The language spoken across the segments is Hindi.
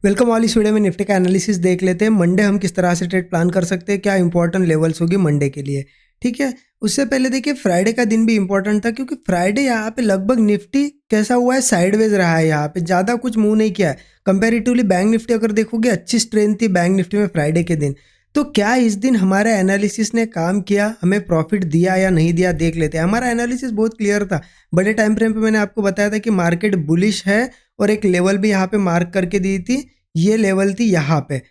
Welcome all. इस वीडियो में निफ्टी का एनालिसिस देख लेते हैं। मंडे हम किस तरह से ट्रेड प्लान कर सकते हैं, क्या इंपॉर्टेंट लेवल्स होगी मंडे के लिए। ठीक है, उससे पहले देखिए फ्राइडे का दिन भी इंपॉर्टेंट था, क्योंकि फ्राइडे यहाँ पे लगभग निफ्टी कैसा हुआ है, साइडवेज रहा है। यहाँ पे ज़्यादा कुछ मूव नहीं किया है कंपेरेटिवली। बैंक निफ्टी अगर देखोगे अच्छी स्ट्रेंथ थी बैंक निफ्टी में फ्राइडे के दिन। तो क्या इस दिन हमारे एनालिसिस ने काम किया, हमें प्रॉफिट दिया या नहीं दिया, देख लेते हैं। हमारा एनालिसिस बहुत क्लियर था। बड़े टाइम फ्रेम पे मैंने आपको बताया था कि मार्केट बुलिश है और एक लेवल भी यहाँ पे मार्क करके दी थी। ये लेवल थी यहाँ पे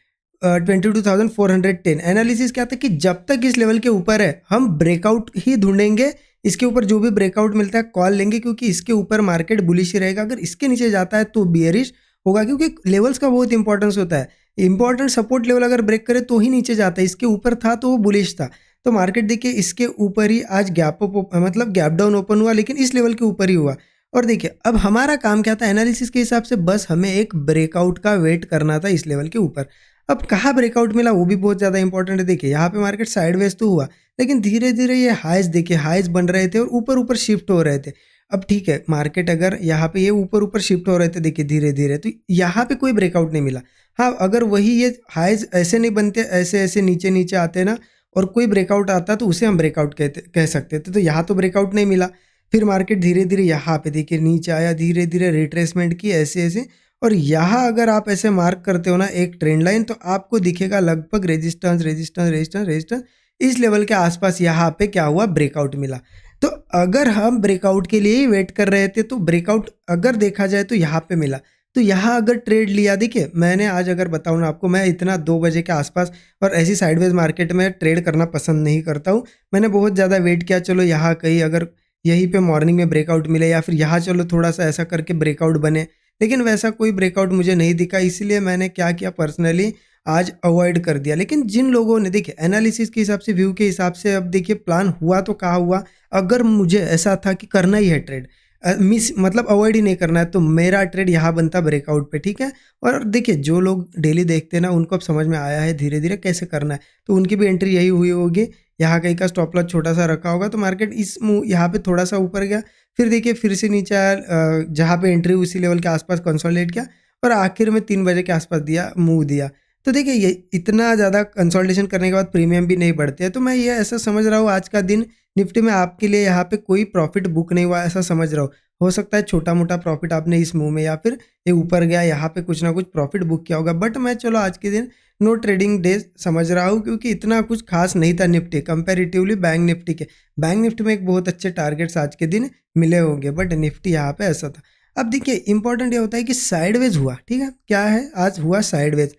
22,410। एनालिसिस क्या था कि जब तक इस लेवल के ऊपर है हम ब्रेकआउट ही ढूंढेंगे। इसके ऊपर जो भी ब्रेकआउट मिलता है कॉल लेंगे, क्योंकि इसके ऊपर मार्केट बुलिश ही रहेगा। अगर इसके नीचे जाता है तो बियरिश होगा, क्योंकि लेवल्स का बहुत इंपॉर्टेंस होता है। इंपॉर्टेंट सपोर्ट लेवल अगर ब्रेक करे तो ही नीचे जाता है। इसके ऊपर था तो वो बुलिश था। तो मार्केट देखिए इसके ऊपर ही आज गैप अप मतलब गैप डाउन ओपन हुआ, लेकिन इस लेवल के ऊपर ही हुआ। और देखिए अब हमारा काम क्या था एनालिसिस के हिसाब से, बस हमें एक ब्रेकआउट का वेट करना था इस लेवल के ऊपर। अब कहाँ ब्रेकआउट मिला वो भी बहुत ज़्यादा इंपॉर्टेंट है। देखिए यहाँ पे मार्केट साइडवेज तो हुआ, लेकिन धीरे धीरे ये हाइज देखिए, हाइज बन रहे थे और ऊपर ऊपर शिफ्ट हो रहे थे। अब ठीक है, मार्केट अगर यहाँ पे ये ऊपर ऊपर शिफ्ट हो रहे थे देखिए धीरे धीरे, तो यहाँ पे कोई ब्रेकआउट नहीं मिला। हाँ, अगर वही ये हाइज ऐसे नहीं बनते, ऐसे ऐसे नीचे नीचे आते ना, और कोई ब्रेकआउट आता तो उसे हम ब्रेकआउट कह सकते थे। तो यहाँ तो ब्रेकआउट नहीं मिला। फिर मार्केट धीरे धीरे यहाँ पे देखिए नीचे आया, धीरे धीरे रिट्रेसमेंट की ऐसे ऐसे। और यहाँ अगर आप ऐसे मार्क करते हो ना एक ट्रेंड लाइन, तो आपको दिखेगा लगभग रेजिस्टेंस रेजिस्टेंस रेजिस्टेंस रेजिस्टेंस, इस लेवल के आसपास यहाँ पे क्या हुआ, ब्रेकआउट मिला। तो अगर हम ब्रेकआउट के लिए ही वेट कर रहे थे, तो ब्रेकआउट अगर देखा जाए तो यहाँ पे मिला। तो यहाँ अगर ट्रेड लिया, देखिए मैंने आज अगर बताऊँ ना आपको, मैं इतना 2 बजे के आसपास और ऐसी साइडवेज मार्केट में ट्रेड करना पसंद नहीं करता हूँ। मैंने बहुत ज़्यादा वेट किया, चलो यहाँ कहीं अगर यहीं पे मॉर्निंग में ब्रेकआउट मिले, या फिर यहाँ चलो थोड़ा सा ऐसा करके ब्रेकआउट बने, लेकिन वैसा कोई ब्रेकआउट मुझे नहीं दिखा। इसलिए मैंने क्या किया, पर्सनली आज अवॉइड कर दिया। लेकिन जिन लोगों ने देखिए एनालिसिस के हिसाब से, व्यू के हिसाब से, अब देखिए प्लान हुआ तो कहाँ हुआ। अगर मुझे ऐसा था कि करना ही है ट्रेड, मिस मतलब अवॉइड ही नहीं करना है, तो मेरा ट्रेड यहाँ बनता ब्रेकआउट पे। ठीक है, और देखिए जो लोग डेली देखते हैं ना, उनको अब समझ में आया है धीरे धीरे कैसे करना है, तो उनकी भी एंट्री यही हुई होगी। यहाँ कहीं का स्टॉप लॉस छोटा सा रखा होगा, तो मार्केट इस मूव यहाँ पे थोड़ा सा ऊपर गया, फिर देखिए फिर से नीचे आया, जहाँ पे एंट्री उसी लेवल के आसपास कंसोलिडेट किया, और आखिर में 3 बजे के आसपास दिया, मूव दिया। तो देखिए ये इतना ज़्यादा कंसोलिडेशन करने के बाद प्रीमियम भी नहीं बढ़ते हैं। तो मैं ये ऐसा समझ रहा हूँ आज का दिन निफ्टी में आपके लिए यहाँ पे कोई प्रॉफिट बुक नहीं हुआ, ऐसा समझ रहा हूँ। हो सकता है छोटा मोटा प्रॉफिट आपने इस मूव में, या फिर ये ऊपर गया यहाँ पे कुछ ना कुछ प्रॉफिट बुक किया होगा, बट मैं चलो आज के दिन नो ट्रेडिंग डेज समझ रहा हूँ, क्योंकि इतना कुछ खास नहीं था निफ्टी कंपैरेटिवली बैंक निफ्टी के। बैंक निफ्टी में एक बहुत अच्छे टारगेट्स आज के दिन मिले होंगे, बट निफ्टी यहाँ पे ऐसा था। अब देखिए इंपॉर्टेंट ये होता है कि साइडवेज हुआ। ठीक है, क्या है, आज हुआ साइडवेज।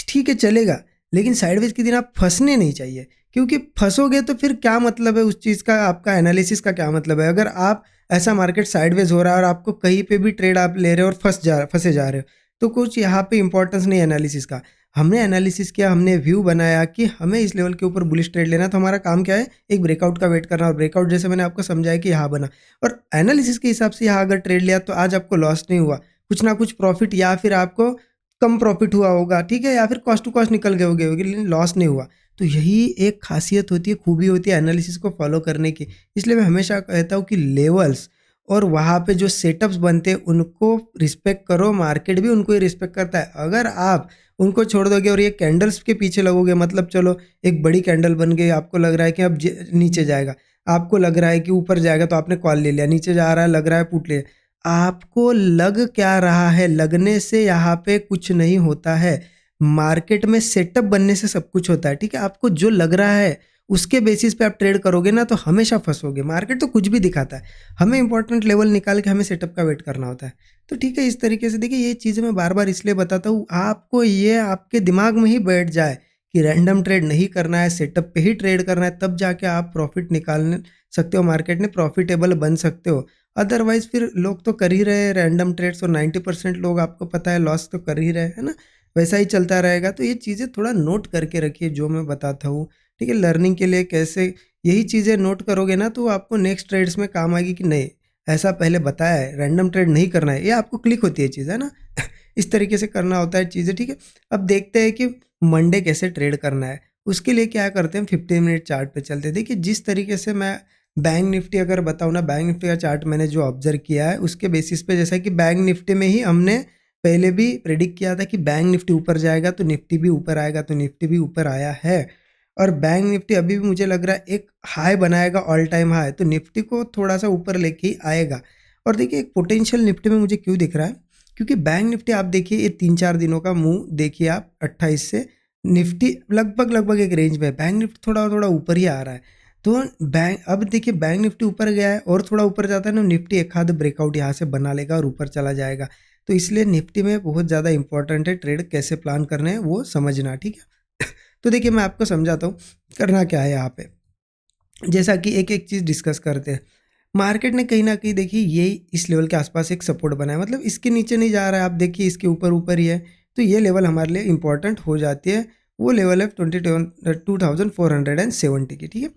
ठीक है चलेगा, लेकिन साइडवेज के दिन आप फंसने नहीं चाहिए, क्योंकि फंसोगे तो फिर क्या मतलब है उस चीज़ का, आपका एनालिसिस का क्या मतलब है। अगर आप ऐसा मार्केट साइडवेज हो रहा है और आपको कहीं पे भी ट्रेड आप ले रहे हो और फंसे जा रहे हो, तो कुछ यहाँ पे इंपॉर्टेंस नहीं है एनालिसिस का। हमने एनालिसिस किया, हमने व्यू बनाया कि हमें इस लेवल के ऊपर बुलिश ट्रेड लेना, तो हमारा काम क्या है, एक ब्रेकआउट का वेट करना। और ब्रेकआउट जैसे मैंने आपको समझाया कि यहाँ बना, और एनालिसिस के हिसाब से यहाँ अगर ट्रेड लिया तो आज आपको लॉस नहीं हुआ, कुछ ना कुछ प्रॉफिट, या फिर आपको कम प्रॉफिट हुआ होगा। ठीक है, या फिर कॉस्ट टू कॉस्ट निकल गए होगे, लेकिन लॉस नहीं हुआ। तो यही एक खासियत होती है, खूबी होती है एनालिसिस को फॉलो करने की। इसलिए मैं हमेशा कहता हूँ कि लेवल्स और वहाँ पे जो सेटअप्स बनते हैं उनको रिस्पेक्ट करो, मार्केट भी उनको ही रिस्पेक्ट करता है। अगर आप उनको छोड़ दोगे और ये कैंडल्स के पीछे लगोगे, मतलब चलो एक बड़ी कैंडल बन गई, आपको लग रहा है कि अब नीचे जाएगा, आपको लग रहा है कि ऊपर जाएगा, तो आपने कॉल ले लिया, नीचे जा रहा है लग रहा है पुट ले। आपको लग क्या रहा है, लगने से यहाँ पे कुछ नहीं होता है। मार्केट में सेटअप बनने से सब कुछ होता है। ठीक है, आपको जो लग रहा है उसके बेसिस पे आप ट्रेड करोगे ना, तो हमेशा फंसोगे। मार्केट तो कुछ भी दिखाता है, हमें इंपॉर्टेंट लेवल निकाल के हमें सेटअप का वेट करना होता है। तो ठीक है, इस तरीके से देखिए ये चीज़ें मैं बार बार इसलिए बताता हूँ, आपको ये आपके दिमाग में ही बैठ जाए कि रैंडम ट्रेड नहीं करना है, सेटअप पे ही ट्रेड करना है, तब जाके आप प्रॉफिट निकाल सकते हो, मार्केट में प्रॉफिटेबल बन सकते हो। अदरवाइज फिर लोग तो कर ही रहे हैं रैंडम ट्रेड्स, और 90% लोग आपको पता है लॉस तो कर ही रहे हैं ना, वैसा ही चलता रहेगा। तो ये चीज़ें थोड़ा नोट करके रखिए जो मैं बताता हूँ। ठीक है, लर्निंग के लिए कैसे यही चीज़ें नोट करोगे ना, तो आपको नेक्स्ट ट्रेड्स में काम आएगी कि नहीं, ऐसा पहले बताया है, रैंडम ट्रेड नहीं करना है, ये आपको क्लिक होती है चीज़, है ना। इस तरीके से करना होता है चीज़ें। ठीक है, अब देखते हैं कि मंडे कैसे ट्रेड करना है। उसके लिए क्या करते हैं, 15 मिनट चार्ट पे चलते हैं। देखिए जिस तरीके से मैं बैंक निफ्टी अगर बताऊँ ना, बैंक निफ्टी का चार्ट मैंने जो ऑब्जर्व किया है उसके बेसिस पे, जैसा कि बैंक निफ्टी में ही हमने पहले भी प्रेडिक्ट किया था कि बैंक निफ्टी ऊपर जाएगा तो निफ्टी भी ऊपर आएगा, तो निफ्टी भी ऊपर आया है। और बैंक निफ्टी अभी भी मुझे लग रहा है एक हाई बनाएगा, ऑल टाइम हाई, तो निफ्टी को थोड़ा सा ऊपर लेके ही आएगा। और देखिए एक पोटेंशियल निफ्टी में मुझे क्यों दिख रहा है, क्योंकि बैंक निफ्टी आप देखिए ये 3-4 दिनों का मूव देखिए आप 28 से निफ्टी लगभग एक रेंज में है, बैंक निफ्टी थोड़ा थोड़ा ऊपर ही आ रहा है। तो बैंक अब देखिए बैंक निफ्टी ऊपर गया है और थोड़ा ऊपर जाता है ना, निफ्टी एक आध ब्रेकआउट यहाँ से बना लेगा और ऊपर चला जाएगा। तो इसलिए निफ्टी में बहुत ज़्यादा इंपॉर्टेंट है ट्रेड कैसे प्लान करने हैं वो समझना, ठीक है। तो देखिए मैं आपको समझाता हूँ करना क्या है यहाँ पे। जैसा कि एक एक चीज़ डिस्कस करते हैं। मार्केट ने कहीं ना कहीं देखिए ये इस लेवल के आसपास एक सपोर्ट बनाया, मतलब इसके नीचे नहीं जा रहा है, आप देखिए इसके ऊपर ऊपर ही है। तो ये लेवल हमारे लिए इंपॉर्टेंट हो जाती है, वो लेवल है 22,470 की, ठीक है।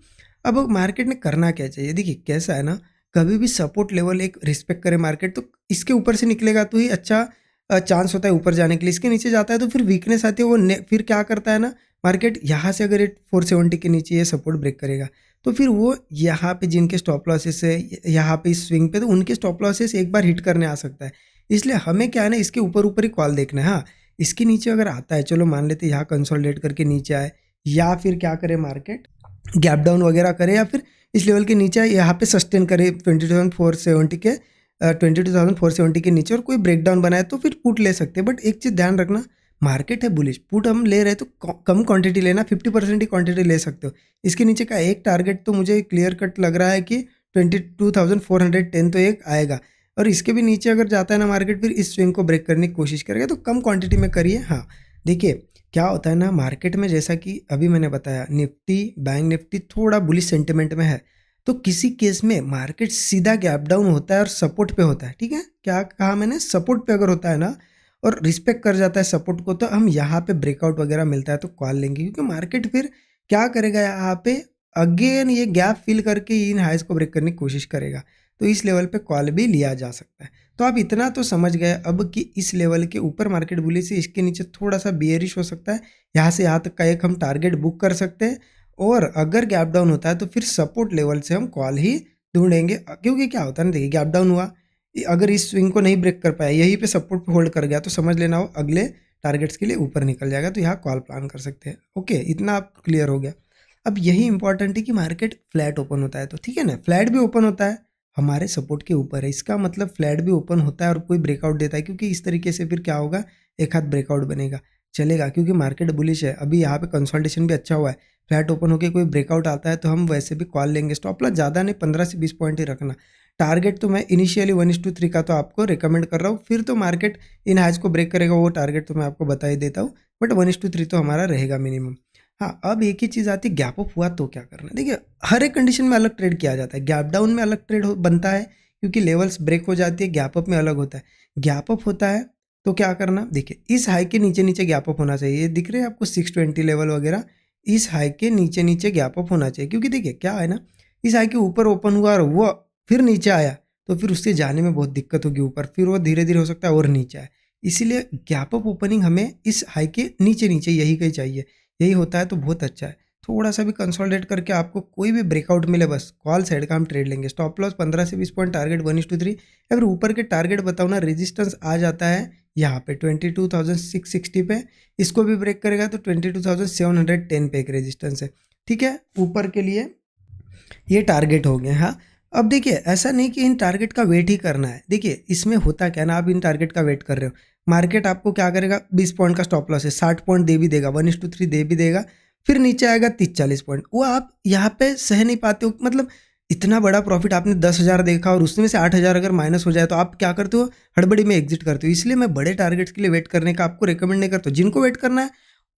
अब मार्केट ने करना क्या चाहिए, देखिए कैसा है ना, कभी भी सपोर्ट लेवल एक रिस्पेक्ट करे मार्केट, तो इसके ऊपर से निकलेगा तो ही अच्छा चांस होता है ऊपर जाने के लिए। इसके नीचे जाता है तो फिर वीकनेस आती है, वो फिर क्या करता है ना मार्केट, यहाँ से अगर ये 470 के नीचे ये सपोर्ट ब्रेक करेगा तो फिर वो यहाँ पे जिनके स्टॉप लॉसेस है यहाँ पे इस स्विंग पे, तो उनके स्टॉप लॉसेस एक बार हिट करने आ सकता है। इसलिए हमें क्या है ना, इसके ऊपर ऊपर ही कॉल देखना है। हाँ, इसके नीचे अगर आता है, चलो मान लेते यहाँ कंसोलिडेट करके नीचे आए, या फिर क्या करे मार्केट गैप डाउन वगैरह करे, या फिर इस लेवल के नीचे यहाँ पे सस्टेन करे 22,470 के नीचे और कोई ब्रेकडाउन बनाए तो फिर पुट ले सकते हैं। बट एक चीज़ ध्यान रखना, मार्केट है बुलिश, पुट हम ले रहे हैं तो कम क्वांटिटी लेना, 50% ही क्वांटिटी ले सकते हो। इसके नीचे का एक टारगेट तो मुझे क्लियर कट लग रहा है कि 22,410 तो एक आएगा, और इसके भी नीचे अगर जाता है ना मार्केट, फिर इस स्विंग को ब्रेक करने की कोशिश करेगा, तो कम क्वांटिटी में करिए। हाँ देखिए क्या होता है ना मार्केट में, जैसा कि अभी मैंने बताया निफ्टी बैंक निफ्टी थोड़ा बुलिश सेंटिमेंट में है, तो किसी केस में मार्केट सीधा गैप डाउन होता है और सपोर्ट पे होता है, ठीक है। क्या कहा मैंने, सपोर्ट पे अगर होता है ना और रिस्पेक्ट कर जाता है सपोर्ट को, तो हम यहाँ पे ब्रेकआउट वगैरह मिलता है तो कॉल लेंगे, क्योंकि मार्केट फिर क्या करेगा यहाँ पे अगेन ये गैप फिल करके इन हाइज को ब्रेक करने की कोशिश करेगा, तो इस लेवल पे कॉल भी लिया जा सकता है। तो आप इतना तो समझ गए अब कि इस लेवल के ऊपर मार्केट बुलिश है, इसके नीचे थोड़ा सा बियरिश हो सकता है, यहाँ से यहाँ तक का एक हम टारगेट बुक कर सकते हैं, और अगर गैप डाउन होता है तो फिर सपोर्ट लेवल से हम कॉल ही ढूंढेंगे। क्योंकि क्या होता है ना, देखिए गैप डाउन हुआ, अगर इस स्विंग को नहीं ब्रेक कर पाया, यहीं पे सपोर्ट पे होल्ड कर गया, तो समझ लेना हो अगले टारगेट्स के लिए ऊपर निकल जाएगा, तो यहाँ कॉल प्लान कर सकते हैं। ओके, इतना आप क्लियर हो गया। अब यही इंपॉर्टेंट है कि मार्केट फ्लैट ओपन होता है तो ठीक है ना, फ्लैट भी ओपन होता है हमारे सपोर्ट के ऊपर है, इसका मतलब फ्लैट भी ओपन होता है और कोई ब्रेकआउट देता है, क्योंकि इस तरीके से फिर क्या होगा, एक हाथ ब्रेकआउट बनेगा, चलेगा, क्योंकि मार्केट बुलिश है। अभी यहाँ पे कंसोलिडेशन भी अच्छा हुआ है, फ्लैट ओपन होकर कोई ब्रेकआउट आता है तो हम वैसे भी कॉल लेंगे। स्टॉप लॉस ज़्यादा नहीं, 15 से 20 पॉइंट ही रखना। टारगेट तो मैं इनिशियली 1:3 का तो आपको रिकमेंड कर रहा हूँ, फिर तो मार्केट इन हाइज को ब्रेक करेगा, वो टारगेट तो मैं आपको बता ही देता हूँ, बट 1:3 तो हमारा रहेगा मिनिमम। हाँ, अब एक ही चीज़ आती है, गैप अप हुआ तो क्या करना है। देखिए हर एक कंडीशन में अलग ट्रेड किया जाता है, गैप डाउन में अलग ट्रेड बनता है क्योंकि लेवल्स ब्रेक हो जाती है, गैप अप में अलग होता है। गैप अप होता है तो क्या करना, देखिए इस हाई के नीचे नीचे गैप अप होना चाहिए, दिख रहे हैं आपको 620 लेवल वगैरह, इस हाई के नीचे नीचे गैप अप होना चाहिए, क्योंकि देखिए क्या है ना, इस हाई के ऊपर ओपन हुआ और वो फिर नीचे आया तो फिर उससे जाने में बहुत दिक्कत होगी ऊपर, फिर वो धीरे धीरे हो सकता है और नीचे आए। इसीलिए गैप अप ओपनिंग हमें इस हाई के नीचे नीचे यही कहीं चाहिए, यही होता है तो बहुत अच्छा है। थोड़ा सा भी कंसोलिडेट करके आपको कोई भी ब्रेकआउट मिले, बस कॉल साइड का हम ट्रेड लेंगे। स्टॉप लॉस 15 से 20 पॉइंट, टारगेट 1:3। अगर ऊपर के टारगेट बताओ ना, रेजिस्टेंस आ जाता है यहाँ पे 22,660 पे, इसको भी ब्रेक करेगा तो 22,710 पे एक रेजिस्टेंस है, ठीक है, ऊपर के लिए ये टारगेट हो गए। हाँ, अब देखिए ऐसा नहीं कि इन टारगेट का वेट ही करना है, देखिए इसमें होता क्या ना, आप इन टारगेट का वेट कर रहे हो, मार्केट आपको क्या करेगा, 20 पॉइंट का स्टॉप लॉस है, 60 पॉइंट दे भी देगा, 1:3 दे भी देगा, फिर नीचे आएगा 30-40 पॉइंट, वो आप यहाँ पे सह नहीं पाते हो। मतलब इतना बड़ा प्रॉफिट आपने 10,000 देखा और उसमें से 8,000 अगर माइनस हो जाए तो आप क्या करते हो, हड़बड़ी में एग्जिट करते हो। इसलिए मैं बड़े टारगेट्स के लिए वेट करने का आपको रिकमेंड नहीं करता हूँ। जिनको वेट करना है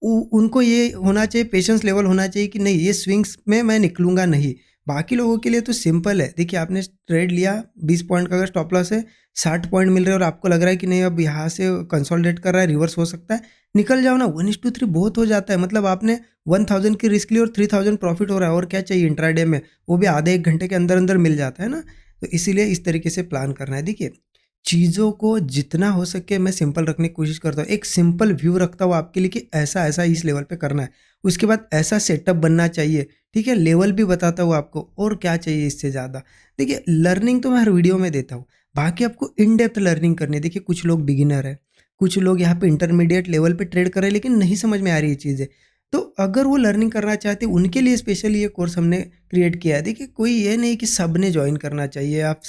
उनको ये होना चाहिए, पेशेंस लेवल होना चाहिए कि नहीं ये स्विंग्स में मैं निकलूंगा नहीं। बाकी लोगों के लिए तो सिंपल है, देखिए आपने ट्रेड लिया, 20 पॉइंट का अगर स्टॉप लॉस है, 60 पॉइंट मिल रहे हैं और आपको लग रहा है कि नहीं अब यहाँ से कंसोलिडेट कर रहा है, रिवर्स हो सकता है, निकल जाओ ना। 1:3 बहुत हो जाता है, मतलब आपने 1000 की रिस्क ली और 3000 प्रॉफिट हो रहा है, और क्या चाहिए इंट्राडे में, वो भी आधे एक घंटे के अंदर अंदर मिल जाता है ना। तो इसीलिए इस तरीके से प्लान करना है। देखिए चीज़ों को जितना हो सके मैं सिंपल रखने की कोशिश करता हूँ, एक सिंपल व्यू रखता हूँ आपके लिए कि ऐसा ऐसा इस लेवल पे करना है, उसके बाद ऐसा सेटअप बनना चाहिए, ठीक है, लेवल भी बताता हूँ आपको और क्या चाहिए इससे ज़्यादा। देखिए लर्निंग तो मैं हर वीडियो में देता हूँ, बाकी आपको इन डेप्थ लर्निंग करनी है। देखिए कुछ लोग बिगिनर है, कुछ लोग यहाँ पे इंटरमीडिएट लेवल पे ट्रेड कर रहे हैं लेकिन नहीं समझ में आ रही है चीज़ें। तो अगर वो लर्निंग करना चाहते हैं उनके लिए स्पेशली ये कोर्स हमने क्रिएट किया है। देखिए कोई ये नहीं कि सबने ज्वाइन करना चाहिए, आप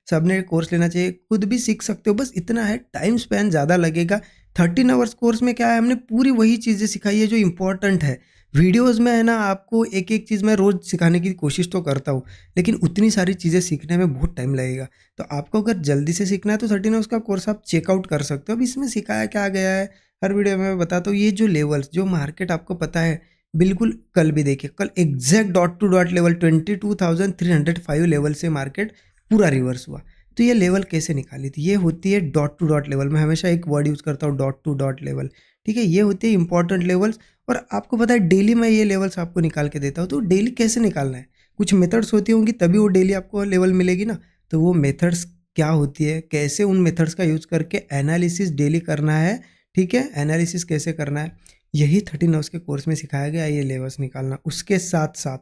सबने कोर्स लेना चाहिए, खुद भी सीख सकते हो। बस इतना है, टाइम स्पैन ज़्यादा लगेगा। 13 आवर्स कोर्स में क्या है, हमने पूरी वही चीज़ें सिखाई है जो इम्पोर्टेंट है। वीडियोज़ में है ना, आपको एक-एक चीज़ मैं रोज़ सिखाने की कोशिश तो करता हूँ, लेकिन उतनी सारी चीज़ें सीखने में बहुत टाइम लगेगा। तो आपको अगर जल्दी से सीखना है तो 13 आवर्स का कोर्स आप चेकआउट कर सकते हो। अब इसमें सिखाया क्या गया है, हर वीडियो में मैं बताता हूँ। ये जो लेवल्स, जो मार्केट आपको पता है, बिल्कुल कल भी देखिए, कल exact dot to dot level 22,305 level से मार्केट पूरा रिवर्स हुआ। तो ये लेवल कैसे निकाली थी? ये होती है डॉट टू डॉट लेवल। मैं हमेशा एक वर्ड यूज़ करता हूँ, डॉट टू डॉट लेवल, ठीक है? ये होती है इंपॉर्टेंट लेवल्स। और आपको पता है डेली मैं ये लेवल्स आपको निकाल के देता हूँ। तो डेली कैसे निकालना है? कुछ मेथड्स होती होंगी तभी वो डेली आपको लेवल मिलेगी ना। तो वो मेथड्स क्या होती है, कैसे उन मेथड्स का यूज़ करके एनालिसिस डेली करना है, ठीक है? एनालिसिस कैसे करना है, यही 13 आवर्स के कोर्स में सिखाया गया है, ये लेवल्स निकालना। उसके साथ-साथ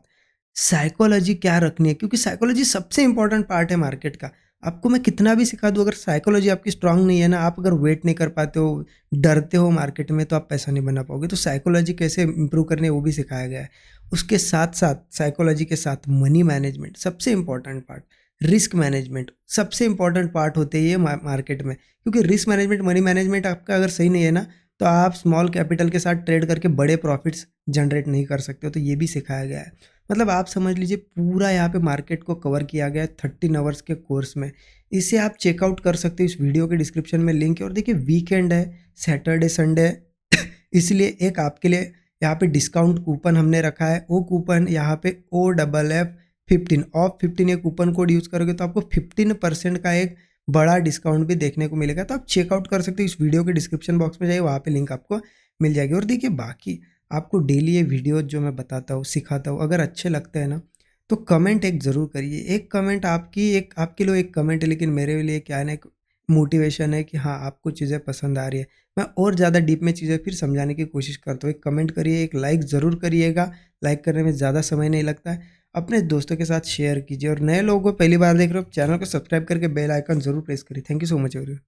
साइकोलॉजी क्या रखनी है, क्योंकि साइकोलॉजी सबसे इम्पोर्टेंट पार्ट है मार्केट का। आपको मैं कितना भी सिखा दूँ, अगर साइकोलॉजी आपकी स्ट्रांग नहीं है ना, आप अगर वेट नहीं कर पाते हो, डरते हो मार्केट में, तो आप पैसा नहीं बना पाओगे। तो साइकोलॉजी कैसे इंप्रूव करनी है वो भी सिखाया गया है। उसके साथ-साथ साइकोलॉजी के साथ मनी मैनेजमेंट सबसे इम्पोर्टेंट पार्ट, रिस्क मैनेजमेंट सबसे इम्पोर्टेंट पार्ट होते हैं ये मार्केट में। क्योंकि रिस्क मैनेजमेंट, मनी मैनेजमेंट आपका अगर सही नहीं है ना, तो आप स्मॉल कैपिटल के साथ ट्रेड करके बड़े प्रॉफिट्स जनरेट नहीं कर सकते हो। तो ये भी सिखाया गया है। मतलब आप समझ लीजिए पूरा यहाँ पे मार्केट को कवर किया गया है 13 आवर्स के कोर्स में। इसे आप चेकआउट कर सकते हो, इस वीडियो के डिस्क्रिप्शन में लिंक है। और देखिए वीकेंड है, सैटरडे संडे है इसलिए एक आपके लिए यहाँ पे डिस्काउंट कूपन हमने रखा है। वो कूपन यहाँ पे OFF15 ऑफ 15 ये कूपन कोड यूज़ करोगे तो आपको 15% का एक बड़ा डिस्काउंट भी देखने को मिलेगा। तो आप चेकआउट कर सकते हो, इस वीडियो के डिस्क्रिप्शन बॉक्स में जाइए, वहाँ पे लिंक आपको मिल जाएगी। और देखिए बाकी आपको डेली ये वीडियो जो मैं बताता हूँ, सिखाता हूँ, अगर अच्छे लगते हैं ना, तो कमेंट एक ज़रूर करिए। एक कमेंट आपके लिए एक कमेंट है, लेकिन मेरे लिए क्या है ना, एक मोटिवेशन है कि हाँ, आपको चीज़ें पसंद आ रही है। मैं और ज़्यादा डीप में चीज़ें फिर समझाने की कोशिश करता हूँ। एक कमेंट करिए, एक लाइक ज़रूर करिएगा। लाइक करने में ज़्यादा समय नहीं लगता है। अपने दोस्तों के साथ शेयर कीजिए, और नए लोगों को पहली बार देख रहे हो, चैनल को सब्सक्राइब करके बेल आइकन ज़रूर प्रेस करिए। Thank you so much everyone.